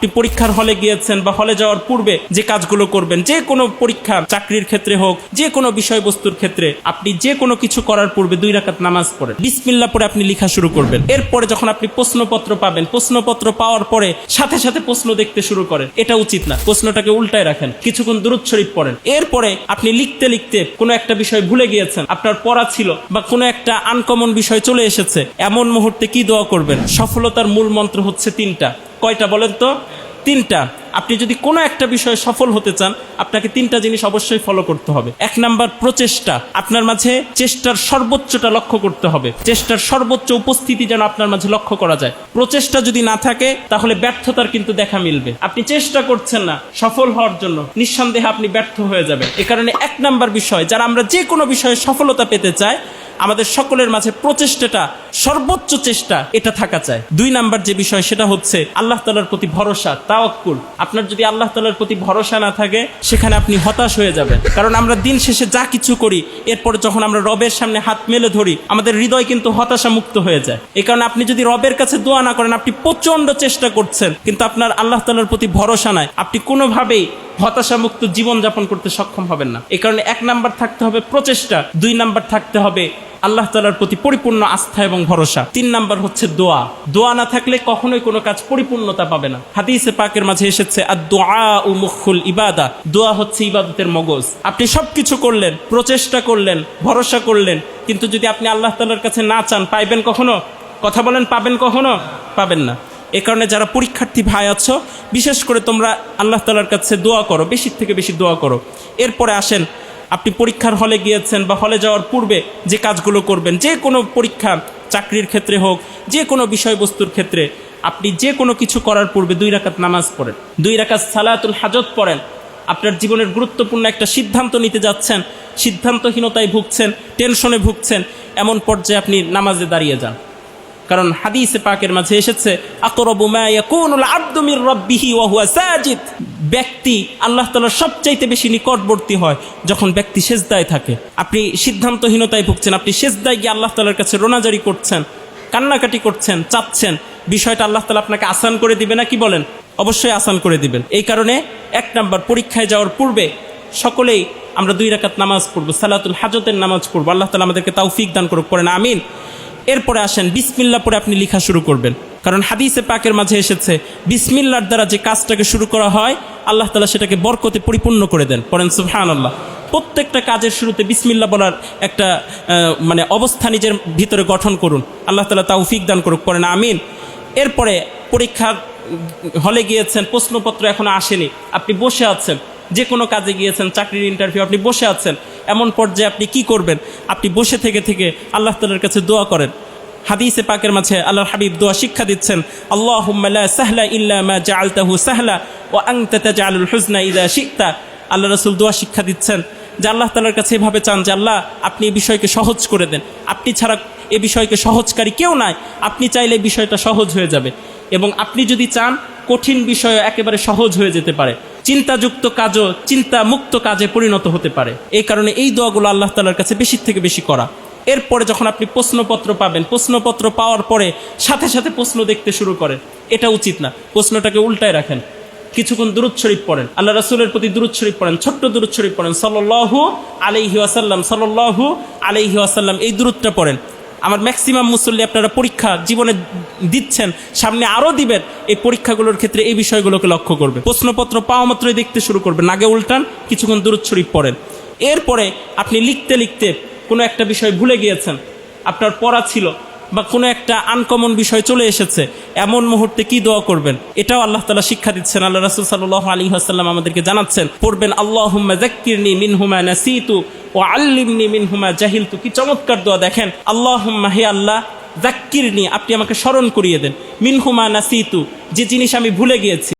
আপনি পরীক্ষার হলে গিয়েছেন বা হলে যাওয়ার পূর্বে যে কাজগুলো করবেন, যে কোনো পরীক্ষা, চাকরির ক্ষেত্রে হোক, যে কোনো বিষয়বস্তুর ক্ষেত্রে আপনি যে কোনো কিছু করার পূর্বে 2 রাকাত নামাজ পড়েন, বিসমিল্লাহ পড়ে আপনি লেখা শুরু করবেন। এরপরে যখন আপনি প্রশ্নপত্র পাবেন, প্রশ্নপত্র পাওয়ার পরে সাথে সাথে প্রশ্ন দেখতে শুরু করেন, এটা উচিত না। প্রশ্নটাকে উল্টায় রাখেন, কিছুক্ষণ দুরূদ শরীফ পড়েন। এরপরে আপনি লিখতে লিখতে কোনো একটা বিষয় ভুলে গিয়েছেন, আপনার পড়া ছিল বা কোনো একটা আনকমন বিষয় চলে এসেছে, এমন মুহূর্তে কি দোয়া করবেন? সফলতার মূল মন্ত্র হচ্ছে 3টা। কয়টা বলেন তো? 3টা। আপনি যদি কোনো একটা বিষয়ে সফল হতে চান, আপনাকে 3টা জিনিস অবশ্যই ফলো করতে হবে। 1 নাম্বার, প্রচেষ্টা। আপনার মাঝে চেষ্টার সর্বোচ্চটা লক্ষ্য করতে হবে, চেষ্টার সর্বোচ্চ উপস্থিতি যেন আপনার মাঝে লক্ষ্য করা যায়। প্রচেষ্টা যদি না থাকে তাহলে ব্যর্থতার কিন্তু দেখা মিলবে। আপনি চেষ্টা করছেন না সফল হওয়ার জন্য, নিঃসন্দেহে আপনি ব্যর্থ হয়ে যাবেন। এ কারণে 1 নাম্বার বিষয়, যারা আমরা যে কোনো বিষয়ে সফলতা পেতে চাই, আমাদের সকলের মাঝে প্রচেষ্টাটা, সর্বোচ্চ চেষ্টা, এটা থাকা চাই। 2 নাম্বার যে বিষয়, সেটা হচ্ছে আল্লাহ তাআলার প্রতি ভরসা, তাওয়াক্কুল। আপনার যদি আল্লাহ তাআলার প্রতি ভরসা না থাকে, সেখানে আপনি হতাশ হয়ে যাবেন। কারণ আমরা দিন শেষে যা কিছু করি, এরপরে যখন আমরা রবের সামনে হাত মেলে ধরি, আমাদের হৃদয় কিন্তু হতাশা মুক্ত হয়ে যায়। এই কারণে আপনি যদি রবের কাছে দোয়া না করেন, আপনি প্রচন্ড চেষ্টা করছেন কিন্তু আপনার আল্লাহ তাআলার প্রতি ভরসা নাই, আপনি কোনোভাবেই হতাশামুক্ত জীবনযাপন করতে সক্ষম হবেন না। এই কারণে 1 নাম্বার থাকতে হবে প্রচেষ্টা, 2 নাম্বার থাকতে হবে আল্লাহ তাআলার প্রতি পরিপূর্ণ আস্থা এবং ভরসা, 3 নাম্বার হচ্ছে দোয়া। দোয়া না থাকলে কখনোই কোনো কাজ পরিপূর্ণতা পাবে না। হাদিসে পাকের মাঝে এসেছে আদ-দুআউ মুখুল ইবাদা, দোয়া হচ্ছে ইবাদতের মগজ। আপনি সবকিছু করলেন, প্রচেষ্টা করলেন, ভরসা করলেন, কিন্তু যদি আপনি আল্লাহ তাআলার কাছে না চান, পাইবেন কখনো? কথা বলেন, পাবেন কখনো? পাবেন না। এ কারণে যারা পরীক্ষার্থী ভাই আছো, বিশেষ করে তোমরা আল্লাহ তাআলার কাছে দোয়া করো, বেশি থেকে বেশি দোয়া করো। এরপরে আসেন, আপনি পরীক্ষার হলে গিয়েছেন বা হলে যাওয়ার পূর্বে যে কাজগুলো করবেন, যে কোনো পরীক্ষা, চাকরির ক্ষেত্রে হোক, যে কোনো বিষয়বস্তুর ক্ষেত্রে আপনি যে কোনো কিছু করার পূর্বে 2 রাকাত নামাজ পড়েন, 2 রাকাত সালাতুল হাজত পড়েন। আপনার জীবনের গুরুত্বপূর্ণ একটা সিদ্ধান্ত নিতে যাচ্ছেন, সিদ্ধান্তহীনতায় ভুগছেন, টেনশনে ভুগছেন, এমন পর্যায়ে আপনি নামাজে দাঁড়িয়ে যান। কারণ হাদিসে পাকের মাঝে এসেছে আকরাবু মা ইয়াকুনুল আবদু মির রাব্বিহি ওয়া হুয়া সাজিদ, ব্যক্তি আল্লাহ তাআলার সবচাইতে বেশি নিকটবর্তী হয় যখন ব্যক্তি সিজদায় থাকে। আপনি সিদ্ধান্তহীনতায় ভুগছেন, আপনি সিজদায় গিয়ে আল্লাহ তাআলার কাছে রোনাজারি করছেন, কান্নাকাটি করছেন, চাচ্ছেন, বিষয়টা আল্লাহ তাআলা আপনাকে আসান করে দিবে না? কি বলেন? অবশ্যই আসান করে দিবেন। এই কারণে 1 নাম্বার, পরীক্ষায় যাওয়ার পূর্বে সকলেই আমরা 2 রাকাত নামাজ পড়বো, সালাতুল হাজতের নামাজ পড়বো। আল্লাহ তাআলা আমাদেরকে তৌফিক দান করুক, পড়েন আমিন। এরপরে আসেন, বিসমিল্লাহ পড়ে আপনি লেখা শুরু করবেন। কারণ হাদিসে পাকের মাঝে এসেছে বিসমিল্লাহর দ্বারা যে কাজটাকে শুরু করা হয়, আল্লাহ তাআলা সেটাকে বরকতে পরিপূর্ণ করে দেন। পড়েন সুবহানাল্লাহ। প্রত্যেকটা কাজের শুরুতে বিসমিল্লাহ বলার একটা অবস্থা নিজের ভিতরে গঠন করুন। আল্লাহ তাআলা তৌফিক দান করুক, পড়েন আমিন। এরপরে পরীক্ষার হলে গিয়েছেন, প্রশ্নপত্র এখনো আসেনি, আপনি বসে আছেন, যে কোনো কাজে গিয়েছেন, চাকরির ইন্টারভিউ, আপনি বসে আছেন, এমন পর্যায়ে আপনি কি করবেন? আপনি বসে থেকে থেকে আল্লাহ তাআলার কাছে দোয়া করেন। হাদিসে পাকের মাঝে আল্লাহর হাবিব দোয়া শিক্ষা দিচ্ছেন, আল্লাহুম্মা লা সাহলা ইল্লা মা জাআলতাহু সাহলা ওয়া আনতা তাজআলুল হুজনা ইযা শি'তা। আল্লাহ রাসূল দোয়া শিক্ষা দিচ্ছেন যে আল্লাহ তাআলার কাছে এভাবে চান যে আল্লাহ, আপনি এই বিষয়কে সহজ করে দেন, আপনি ছাড়া এই বিষয়কে সহজকারী কেউ নাই, আপনি চাইলে এই বিষয়টা সহজ হয়ে যাবে, এবং আপনি যদি চান কঠিন বিষয় একেবারে সহজ হয়ে যেতে পারে, চিন্তাযুক্ত কাজও চিন্তা মুক্ত কাজে পরিণত হতে পারে। এই কারণে এই দোয়াগুলো আল্লাহ তাআলার কাছে বেশি থেকে বেশি করা। এরপরে যখন আপনি প্রশ্নপত্র পাবেন, প্রশ্নপত্র পাওয়ার পরে সাথে সাথে প্রশ্ন দেখতে শুরু করেন, এটা উচিত না। প্রশ্নটাকে উল্টায় রাখেন, কিছুক্ষণ দুরূদ শরীফ পড়েন, আল্লাহ রাসূলের প্রতি দুরূদ শরীফ পড়েন, ছোট্ট দুরূদ শরীফ পড়েন, সাল্লাল্লাহু আলাইহি ওয়াসাল্লাম, সাল্লাল্লাহু আলাইহি ওয়াসাল্লাম, এই দুরূদটা পড়েন। আমার ম্যাক্সিমাম মুসল্লি আপনারা পরীক্ষা জীবনে দিচ্ছেন, সামনে আরও দিবেন, এই পরীক্ষাগুলোর ক্ষেত্রে এই বিষয়গুলোকে লক্ষ্য করবে। প্রশ্নপত্র পাওয়া মাত্রই দেখতে শুরু করবেন, আগে উল্টান, কিছুক্ষণ দুরূদ শরীফ পড়েন। এরপরে আপনি লিখতে লিখতে কোনো একটা বিষয় ভুলে গিয়েছেন, আপনার পড়া ছিল বা কোনো একটা আনকমন বিষয় চলে এসেছে, এমন মুহূর্তে কি দোয়া করবেন? এটাও আল্লাহ তাআলা শিক্ষা দিচ্ছেন। আল্লাহ রাসূল সাল্লাল্লাহু আলাইহি ওয়াসাল্লাম আমাদেরকে জানাচ্ছেন, পড়বেন আল্লাহুম্মা যাক্কিরনি মিনহুমা নাসিতু ওয়া আল্লিমনি মিনহুমা জাহিলতু। কি চমৎকার দোয়া দেখেন! আল্লাহুম্মা, হে আল্লাহ, যাক্কিরনি, আপনি আমাকে স্মরণ করিয়ে দেন, মিনহুমা নাসিতু, যে জিনিস আমি ভুলে গিয়েছি,